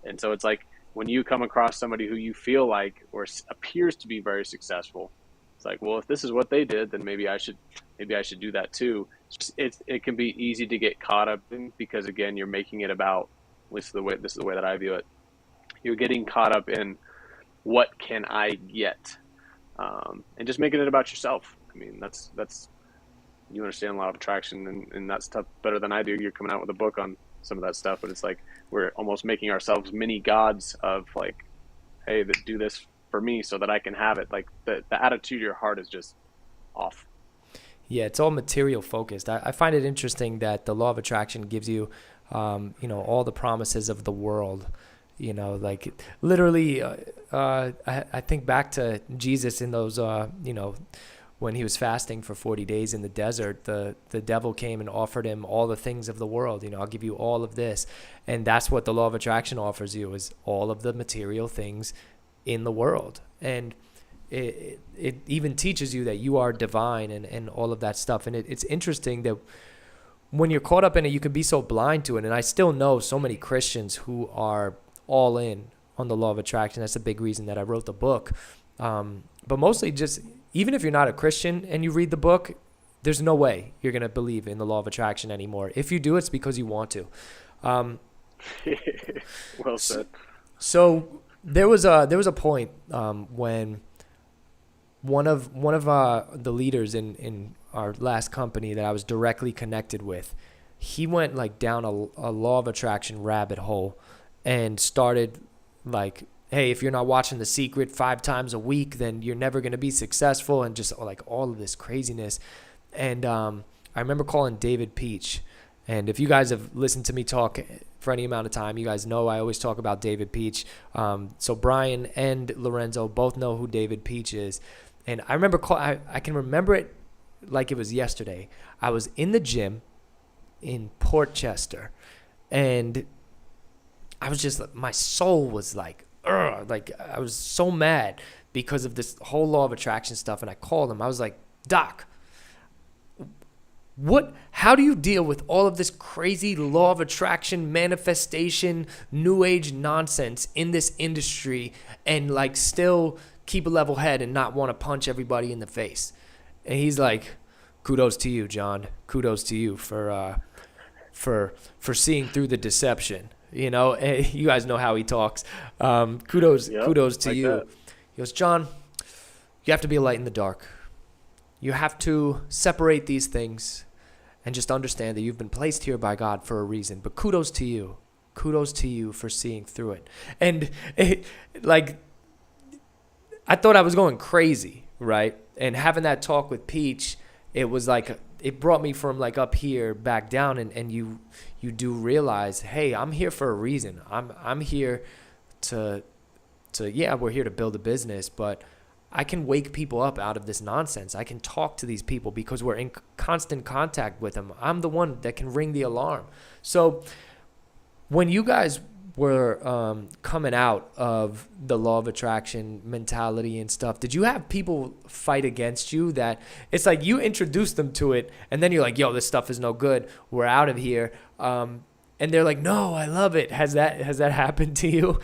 And so it's like when you come across somebody who you feel like or appears to be very successful, it's like, well, if this is what they did, then maybe I should do that too. It can be easy to get caught up in, because again, you're making it about, this is the way that I view it. You're getting caught up in what can I get, and just making it about yourself. I mean, that's you understand law of attraction and that stuff better than I do. You're coming out with a book on some of that stuff, but it's like we're almost making ourselves mini gods of, like, hey, do this for me so that I can have it. Like the attitude of your heart is just off. Yeah, it's all material focused. I find it interesting that the law of attraction gives you, all the promises of the world. Like literally, I think back to Jesus in those, when he was fasting for 40 days in the desert, the devil came and offered him all the things of the world. I'll give you all of this. And that's what the law of attraction offers you, is all of the material things in the world. And it even teaches you that you are divine and all of that stuff. And it's interesting that when you're caught up in it, you can be so blind to it. And I still know so many Christians who are all in on the law of attraction. That's a big reason that I wrote the book. But mostly just, even if you're not a Christian and you read the book, there's no way you're going to believe in the law of attraction anymore. If you do, it's because you want to. Well said. So there was a point when one of the leaders in our last company that I was directly connected with, he went like down a law of attraction rabbit hole and started like, hey, if you're not watching The Secret 5 times a week, then you're never going to be successful, and just like all of this craziness. And I remember calling David Peach. And if you guys have listened to me talk for any amount of time, you guys know I always talk about David Peach. So Brian and Lorenzo both know who David Peach is. And I remember I can remember it like it was yesterday. I was in the gym in Port Chester, and I was just, my soul was like, like I was so mad because of this whole law of attraction stuff. And I called him. I was like, Doc, how do you deal with all of this crazy law of attraction, manifestation, new age nonsense in this industry, and like still keep a level head and not want to punch everybody in the face? And he's like, kudos to you, John. Kudos to you for seeing through the deception. You guys know how he talks. Kudos to like you. That. He goes, John, you have to be a light in the dark. You have to separate these things and just understand that you've been placed here by God for a reason. But kudos to you. Kudos to you for seeing through it. And I thought I was going crazy, right? And having that talk with Peach, it was like it brought me from like up here back down, and you do realize, hey, I'm here for a reason. I'm here to yeah, we're here to build a business, but I can wake people up out of this nonsense. I can talk to these people because we're in constant contact with them. I'm the one that can ring the alarm. So when you guys were coming out of the law of attraction mentality and stuff, did you have people fight against you that it's like you introduced them to it and then you're like, yo, this stuff is no good, we're out of here, and they're like, no, I love it? Has that happened to you?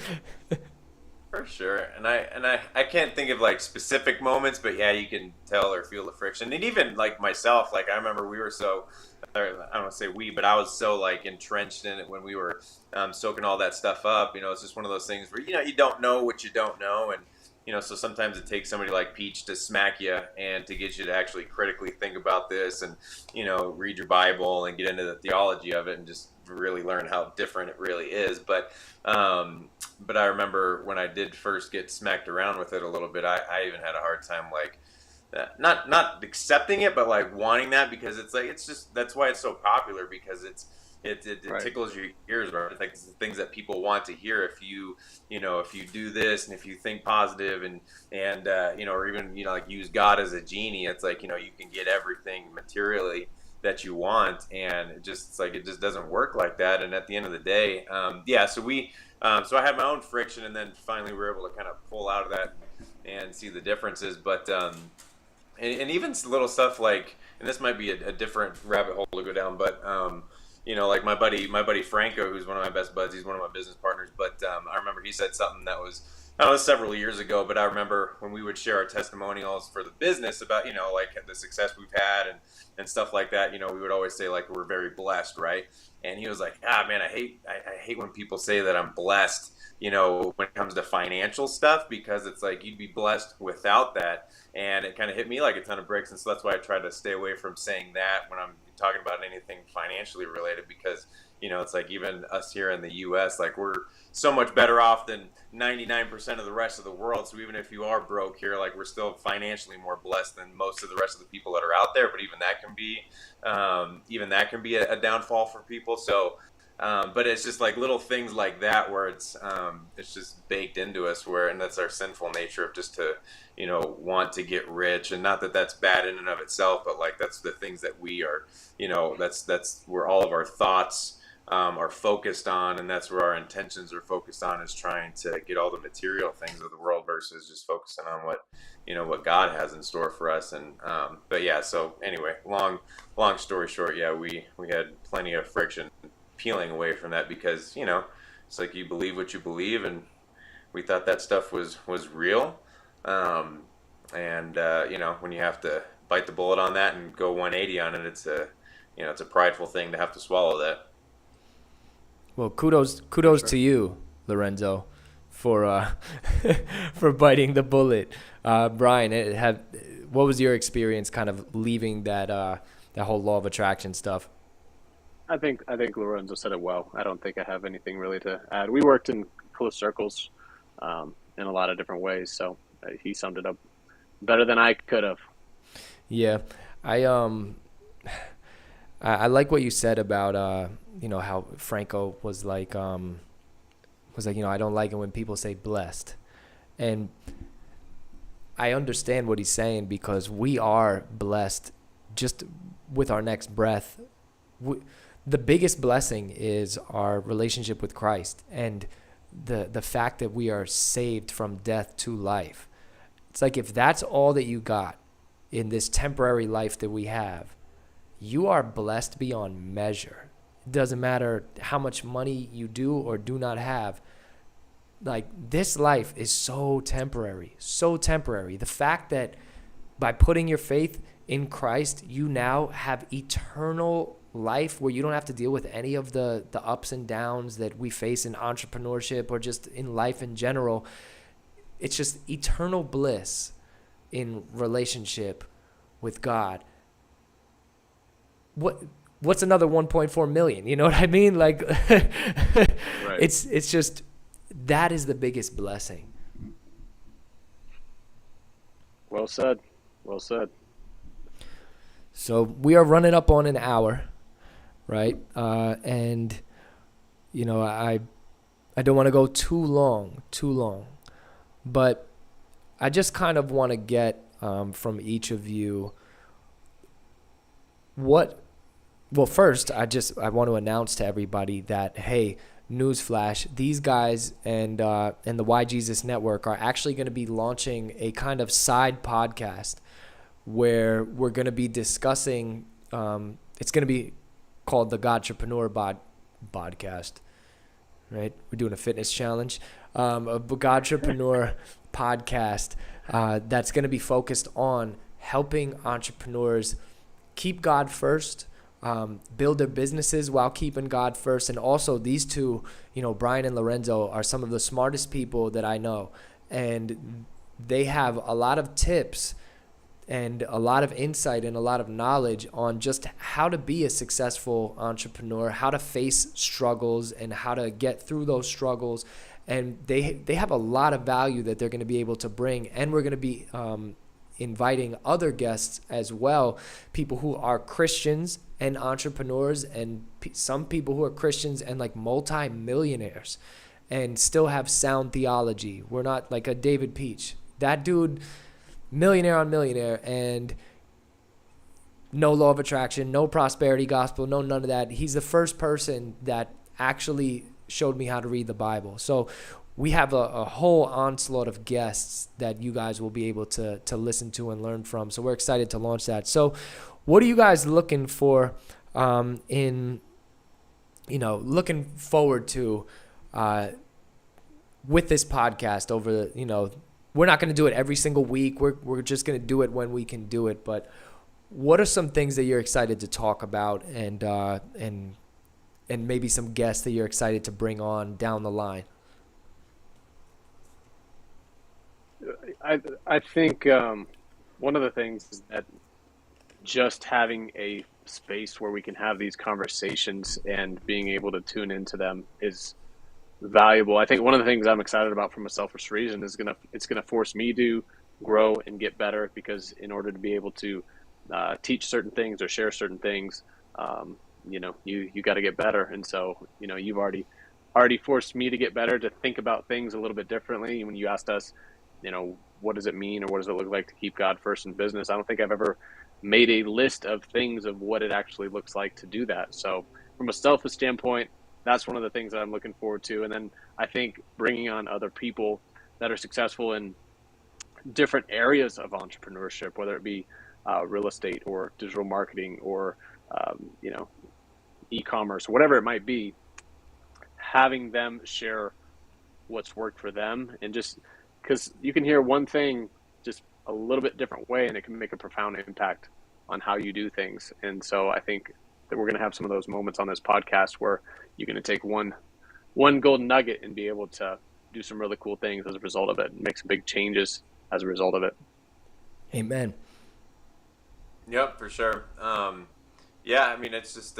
For sure, and I can't think of like specific moments, but yeah, you can tell or feel the friction. And even like myself, like I remember we were so, I don't want to say we, but I was so like entrenched in it when we were soaking all that stuff up. You know, it's just one of those things where you don't know what you don't know, and so sometimes it takes somebody like Peach to smack you and to get you to actually critically think about this and read your Bible and get into the theology of it and just really learn how different it really is. But I remember when I did first get smacked around with it a little bit, I even had a hard time like not accepting it, but like wanting that, because it's like it's just that's why it's so popular, because it right. tickles your ears, right? It's like it's the things that people want to hear. If you do this and if you think positive and or even like use God as a genie, it's like you can get everything materially that you want, and it just doesn't work like that. And at the end of the day, so I had my own friction, and then finally we were able to kind of pull out of that and see the differences. But and even little stuff like, and this might be a different rabbit hole to go down, but like my buddy Franco, who's one of my best buds, he's one of my business partners. But I remember he said something that was several years ago, but I remember when we would share our testimonials for the business about like the success we've had and stuff like that. We would always say like we're very blessed, right? And he was like, man, I hate when people say that I'm blessed, when it comes to financial stuff, because it's like you'd be blessed without that. And it kind of hit me like a ton of bricks. And so that's why I try to stay away from saying that when I'm talking about anything financially related, because it's like even us here in the US, like we're so much better off than 99% of the rest of the world. So even if you are broke here, like we're still financially more blessed than most of the rest of the people that are out there. But even that can be a downfall for people. So but it's just like little things like that where it's just baked into us, and that's our sinful nature of just to want to get rich. And not that that's bad in and of itself, but like that's the things that we are that's where all of our thoughts are focused on, and that's where our intentions are focused on, is trying to get all the material things of the world versus just focusing on what God has in store for us. And but yeah, so anyway, long story short, yeah, we had plenty of friction peeling away from that, because it's like you believe what you believe, and we thought that stuff was real, and when you have to bite the bullet on that and go 180 on it, it's a prideful thing to have to swallow that. Well, kudos to you, Lorenzo, for for biting the bullet. Brian, what was your experience kind of leaving that whole law of attraction stuff? I think Lorenzo said it well. I don't think I have anything really to add. We worked in close circles in a lot of different ways, so he summed it up better than I could have. Yeah, I like what you said about how Franco was like I don't like it when people say blessed, and I understand what he's saying, because we are blessed just with our next breath. The biggest blessing is our relationship with Christ, and the fact that we are saved from death to life. It's like, if that's all that you got in this temporary life that we have, you are blessed beyond measure. It doesn't matter how much money you do or do not have. Like, this life is so temporary, so temporary. The fact that by putting your faith in Christ, you now have eternal life where you don't have to deal with any of the ups and downs that we face in entrepreneurship or just in life in general. It's just eternal bliss in relationship with God. What's another 1.4 million? You know what I mean? Like, right. It's just, that is the biggest blessing. Well said. Well said. So we are running up on an hour, right? And I don't want to go too long, but I just kind of want to get from each of you first, I want to announce to everybody that, hey, newsflash, these guys and the Why Jesus Network are actually going to be launching a kind of side podcast where we're going to be discussing, it's going to be called the Godtrepreneur podcast, right? We're doing a fitness challenge, a Godtrepreneur podcast that's going to be focused on helping entrepreneurs keep God first, build their businesses while keeping God first. And also these two, Brian and Lorenzo, are some of the smartest people that I know. And they have a lot of tips and a lot of insight and a lot of knowledge on just how to be a successful entrepreneur, how to face struggles and how to get through those struggles. And they have a lot of value that they're going to be able to bring. And we're going to be inviting other guests as well, people who are Christians and entrepreneurs, and some people who are Christians and like multi-millionaires and still have sound theology. We're not like a David Peach. That dude, millionaire on millionaire, and no law of attraction, no prosperity gospel, no none of that. He's the first person that actually showed me how to read the Bible. So we have a whole onslaught of guests that you guys will be able to listen to and learn from. So we're excited to launch that. So what are you guys looking for looking forward to with this podcast over the, we're not going to do it every single week. We're just going to do it when we can do it. But what are some things that you're excited to talk about and maybe some guests that you're excited to bring on down the line? I think one of the things is that just having a space where we can have these conversations and being able to tune into them is valuable. I think one of the things I'm excited about from a selfish reason is it's gonna force me to grow and get better, because in order to be able to teach certain things or share certain things, you got to get better. And so you've already forced me to get better, to think about things a little bit differently. When you asked us, what does it mean or what does it look like to keep God first in business? I don't think I've ever made a list of things of what it actually looks like to do that. So from a selfish standpoint, that's one of the things that I'm looking forward to. And then I think bringing on other people that are successful in different areas of entrepreneurship, whether it be real estate or digital marketing or, e-commerce, whatever it might be, having them share what's worked for them. And just because you can hear one thing just a little bit different way and it can make a profound impact on how you do things. And so I think that we're going to have some of those moments on this podcast where you're going to take one golden nugget and be able to do some really cool things as a result of it and make some big changes as a result of it. Amen. Yep, for sure. It's just,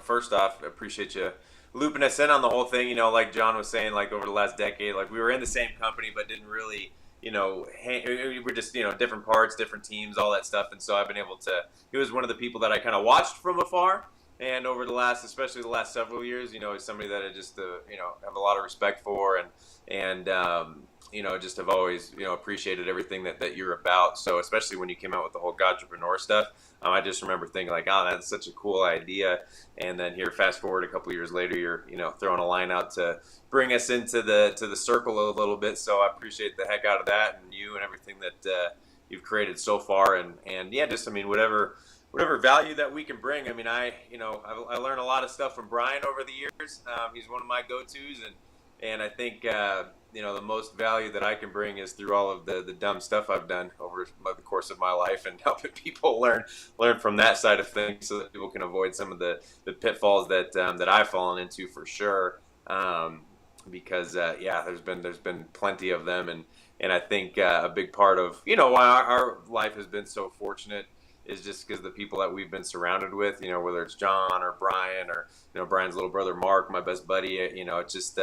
first off, I appreciate you looping us in on the whole thing. Like John was saying, like over the last decade, like we were in the same company, but didn't really, we're just, different parts, different teams, all that stuff. And so I've been able to, he was one of the people that I kind of watched from afar. And over especially the last several years, is somebody that I just, have a lot of respect for and just have always, appreciated everything that you're about. So especially when you came out with the whole Godtrepreneur stuff, I just remember thinking like, oh, that's such a cool idea. And then here, fast forward a couple years later, you're, throwing a line out to bring us into the circle a little bit. So I appreciate the heck out of that and you and everything that you've created so far. And yeah, just, whatever value that we can bring. I learned a lot of stuff from Brian over the years. He's one of my go-tos, and I think the most value that I can bring is through all of the dumb stuff I've done over the course of my life, and helping people learn from that side of things, so that people can avoid some of the pitfalls that I've fallen into for sure. Because there's been plenty of them, and I think a big part of why our life has been so fortunate is just because the people that we've been surrounded with, whether it's John or Brian or, Brian's little brother, Mark, my best buddy, it's just,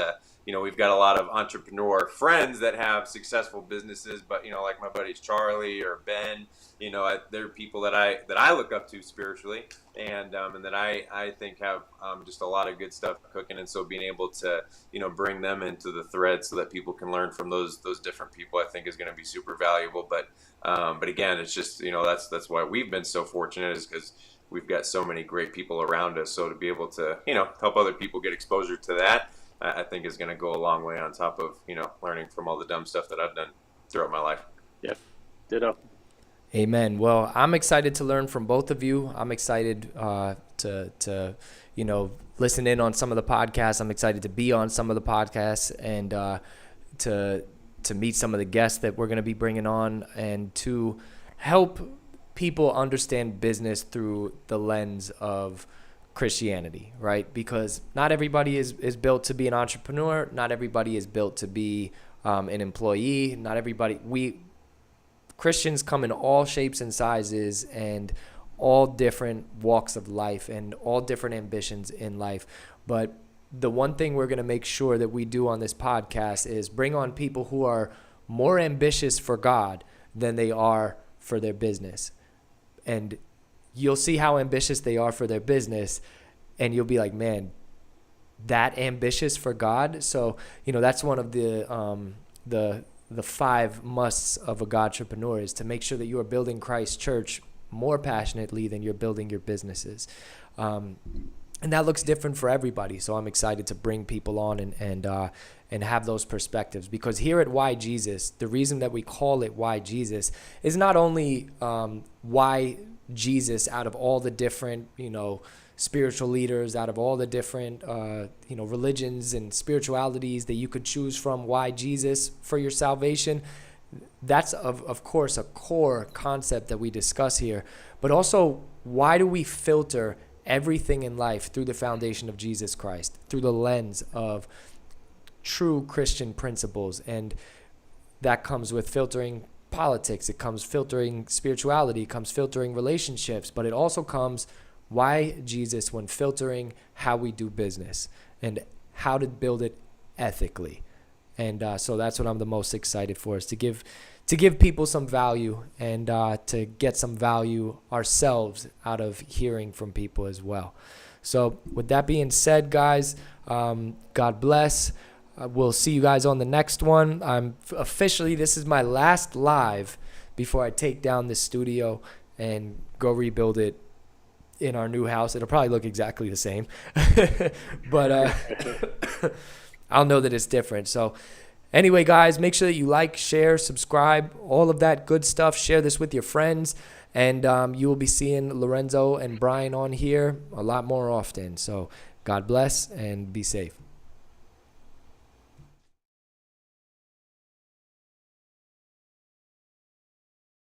we've got a lot of entrepreneur friends that have successful businesses, but like my buddies Charlie or Ben, they're people that I look up to spiritually, and that I think have just a lot of good stuff cooking. And so being able to bring them into the thread so that people can learn from those different people, I think is going to be super valuable. But again, it's just that's why we've been so fortunate, is because we've got so many great people around us. So to be able to help other people get exposure to that, I think is going to go a long way, on top of learning from all the dumb stuff that I've done throughout my life. Yep. Ditto. Amen. Well, I'm excited to learn from both of you. I'm excited to listen in on some of the podcasts. I'm excited to be on some of the podcasts, and to meet some of the guests that we're going to be bringing on, and to help people understand business through the lens of Christianity, right? Because not everybody is built to be an entrepreneur. Not everybody is built to be an employee. Not everybody. Christians come in all shapes and sizes, and all different walks of life, and all different ambitions in life. But the one thing we're going to make sure that we do on this podcast is bring on people who are more ambitious for God than they are for their business. And you'll see how ambitious they are for their business, and you'll be like, man, that ambitious for God? So, that's one of the 5 musts of a Godtrepreneur, is to make sure that you are building Christ's church more passionately than you're building your businesses. And that looks different for everybody. So I'm excited to bring people on and have those perspectives, because here at Why Jesus, the reason that we call it Why Jesus is not only why Jesus out of all the different, spiritual leaders, out of all the different, religions and spiritualities that you could choose from, why Jesus for your salvation. That's, of course, a core concept that we discuss here. But also, why do we filter everything in life through the foundation of Jesus Christ, through the lens of true Christian principles? And that comes with filtering politics. It comes filtering spirituality. It comes filtering relationships. But it also comes why Jesus when filtering how we do business and how to build it ethically. And so that's what I'm the most excited for, is to give people some value, and to get some value ourselves out of hearing from people as well. So with that being said, guys, God bless. We'll see you guys on the next one. This is my last live before I take down this studio and go rebuild it in our new house. It'll probably look exactly the same, but I'll know that it's different. So anyway, guys, make sure that you like, share, subscribe, all of that good stuff. Share this with your friends, and you will be seeing Lorenzo and Brian on here a lot more often. So God bless, and be safe.